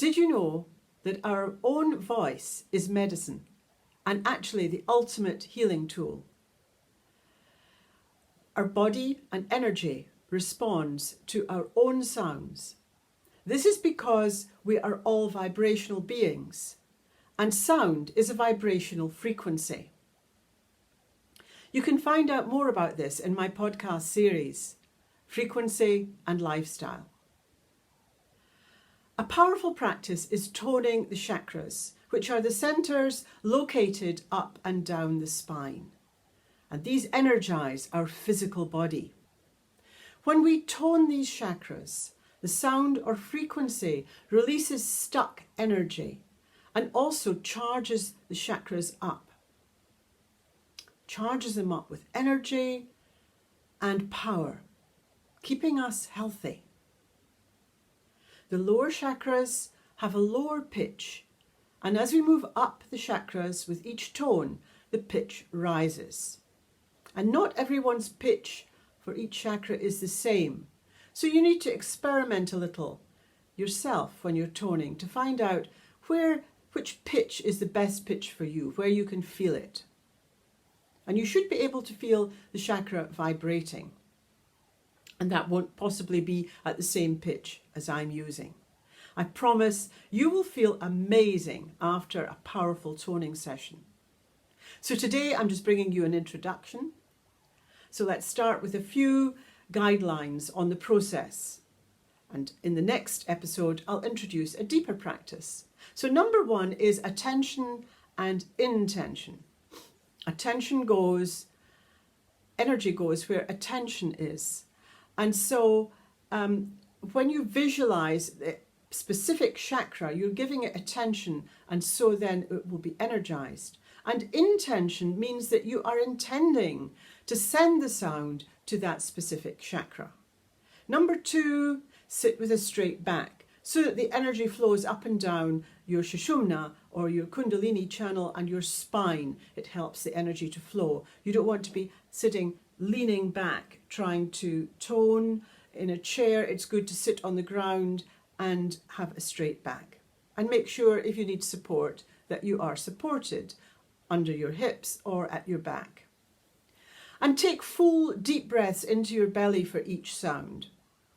Did you know that our own voice is medicine and actually the ultimate healing tool? Our body and energy responds to our own sounds. This is because we are all vibrational beings, and sound is a vibrational frequency. You can find out more about this in my podcast series, Frequency and Lifestyle. A powerful practice is toning the chakras, which are the centers located up and down the spine. And these energize our physical body. When we tone these chakras, the sound or frequency releases stuck energy and also charges the chakras up. Charges them up with energy and power, keeping us healthy. The lower chakras have a lower pitch, and as we move up the chakras with each tone, the pitch rises. And not everyone's pitch for each chakra is the same. So you need to experiment a little yourself when you're toning to find out which pitch is the best pitch for you, where you can feel it. And you should be able to feel the chakra vibrating. And that won't possibly be at the same pitch as I'm using. I promise you will feel amazing after a powerful toning session. So today I'm just bringing you an introduction. So let's start with a few guidelines on the process. And in the next episode, I'll introduce a deeper practice. So number 1 is attention and intention. Attention goes, energy goes where attention is. And so when you visualize the specific chakra, you're giving it attention, and so then it will be energized. And intention means that you are intending to send the sound to that specific chakra. Number 2, sit with a straight back so that the energy flows up and down your Sushumna or your Kundalini channel and your spine. It helps the energy to flow. You don't want to be sitting leaning back trying to tone in a chair. It's good to sit on the ground and have a straight back. And make sure if you need support that you are supported under your hips or at your back. And take full deep breaths into your belly for each sound.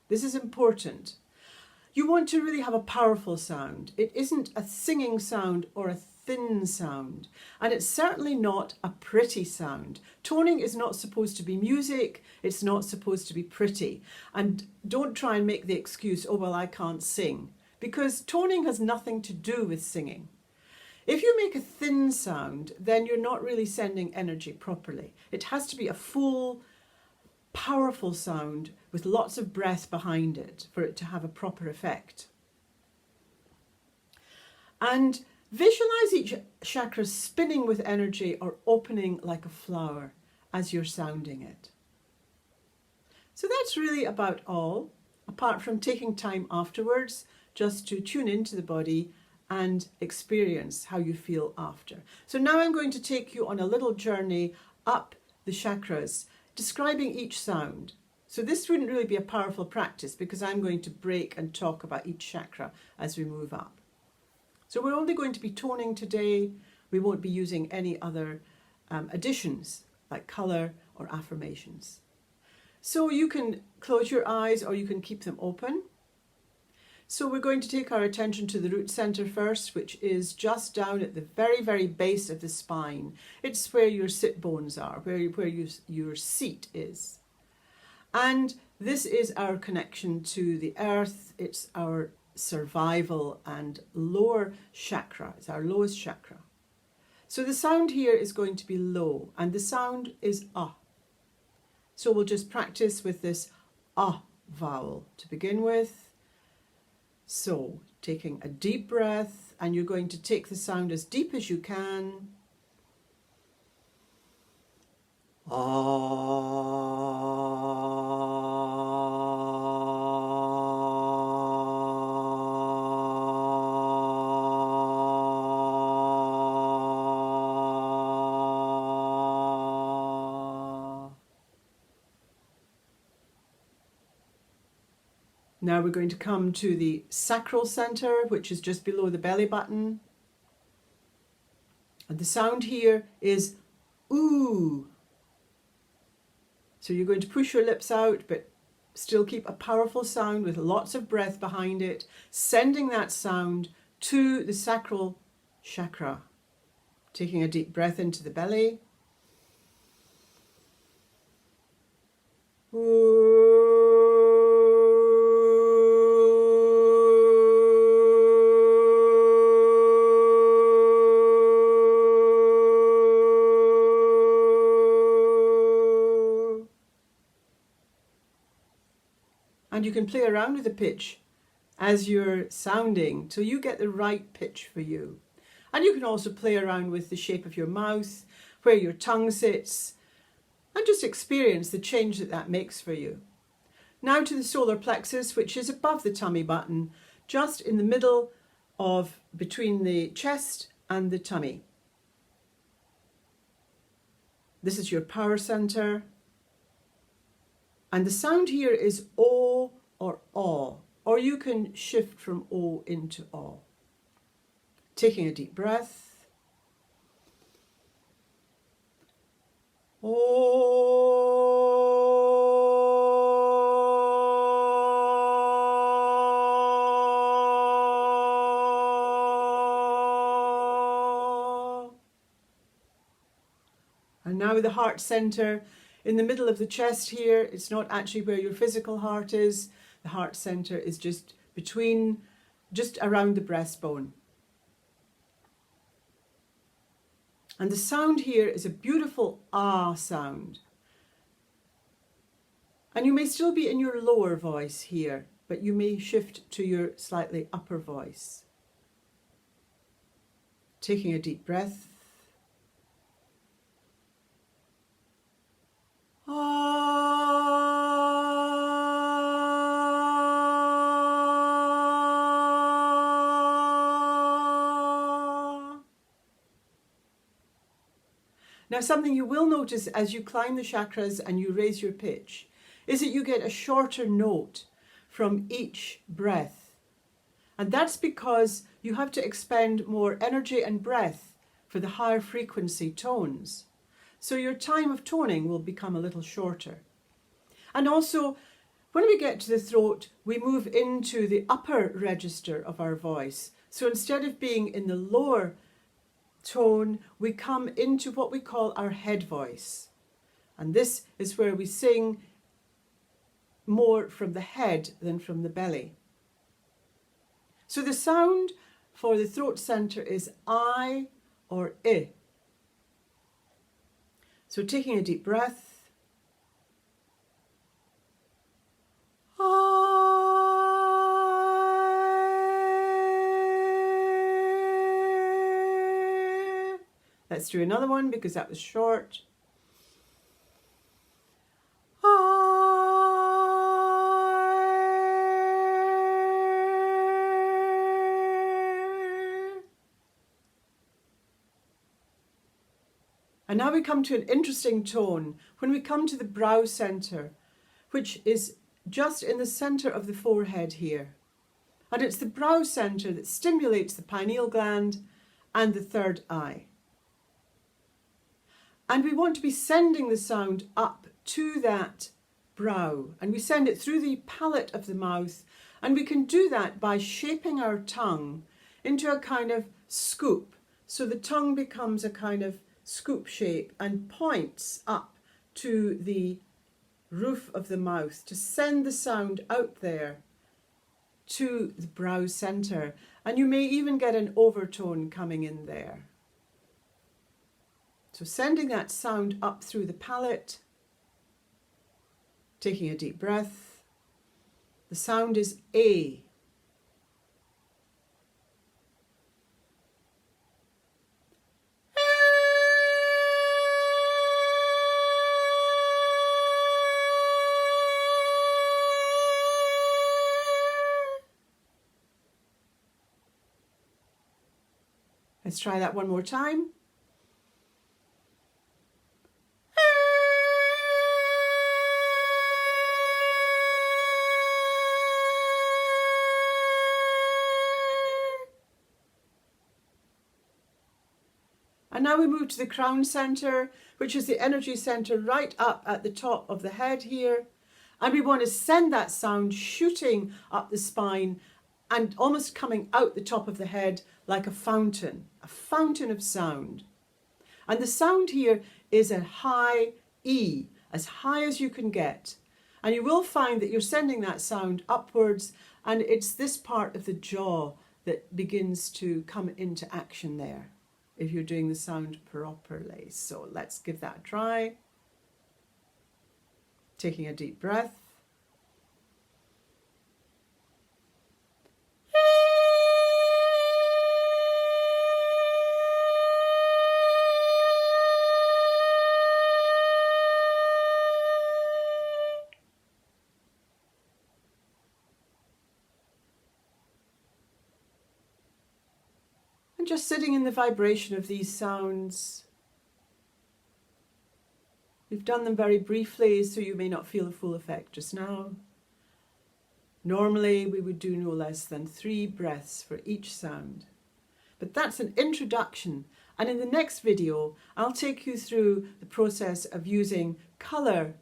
This is important. You want to really have a powerful sound. It isn't a singing sound or a thin sound, and it's certainly not a pretty sound. Toning is not supposed to be music, it's not supposed to be pretty. And don't try and make the excuse, oh well, I can't sing, because toning has nothing to do with singing. If you make a thin sound, then you're not really sending energy properly. It has to be a full, powerful sound with lots of breath behind it for it to have a proper effect. And visualize each chakra spinning with energy or opening like a flower as you're sounding it. So that's really about all, apart from taking time afterwards just to tune into the body and experience how you feel after. So now I'm going to take you on a little journey up the chakras, describing each sound. So this wouldn't really be a powerful practice because I'm going to break and talk about each chakra as we move up. So we're only going to be toning today. We won't be using any other additions like colour or affirmations. So you can close your eyes or you can keep them open. So we're going to take our attention to the root center first, which is just down at the very, very base of the spine. It's where your sit bones are, where your seat is. And this is our connection to the earth. It's our survival and lower chakra. It's our lowest chakra. So the sound here is going to be low, and the sound is ah. So we'll just practice with this ah vowel to begin with. So, taking a deep breath, and you're going to take the sound as deep as you can. Now we're going to come to the sacral center, which is just below the belly button. And the sound here is ooh. So you're going to push your lips out, but still keep a powerful sound with lots of breath behind it, sending that sound to the sacral chakra. Taking a deep breath into the belly. And you can play around with the pitch as you're sounding till you get the right pitch for you. And you can also play around with the shape of your mouth, where your tongue sits, and just experience the change that that makes for you. Now to the solar plexus, which is above the tummy button, just in the middle of between the chest and the tummy. This is your power center. And the sound here is O or aw, or you can shift from O into aw. Taking a deep breath. And now the heart center in the middle of the chest here. It's not actually where your physical heart is. The heart center is just between, just around the breastbone. And the sound here is a beautiful ah sound. And you may still be in your lower voice here, but you may shift to your slightly upper voice. Taking a deep breath. Now, something you will notice as you climb the chakras and you raise your pitch is that you get a shorter note from each breath. And that's because you have to expend more energy and breath for the higher frequency tones. So your time of toning will become a little shorter. And also, when we get to the throat, we move into the upper register of our voice. So instead of being in the lower tone, we come into what we call our head voice. And this is where we sing more from the head than from the belly. So the sound for the throat center is I or I. So taking a deep breath. Let's do another one because that was short. And now we come to an interesting tone when we come to the brow center, which is just in the center of the forehead here. And it's the brow center that stimulates the pineal gland and the third eye. And we want to be sending the sound up to that brow, and we send it through the palate of the mouth, and we can do that by shaping our tongue into a kind of scoop. So the tongue becomes a kind of scoop shape and points up to the roof of the mouth to send the sound out there to the brow center. And you may even get an overtone coming in there. So sending that sound up through the palate, taking a deep breath. The sound is A. Let's try that one more time. And now we move to the crown center, which is the energy center right up at the top of the head here. And we want to send that sound shooting up the spine and almost coming out the top of the head like a fountain of sound. And the sound here is a high E, as high as you can get. And you will find that you're sending that sound upwards, and it's this part of the jaw that begins to come into action there, if you're doing the sound properly. So let's give that a try. Taking a deep breath. And just sitting in the vibration of these sounds. We've done them very briefly, so you may not feel the full effect just now. Normally, we would do no less than 3 breaths for each sound. But that's an introduction, and in the next video, I'll take you through the process of using colour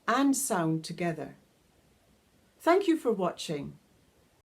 and sound together. Thank you for watching.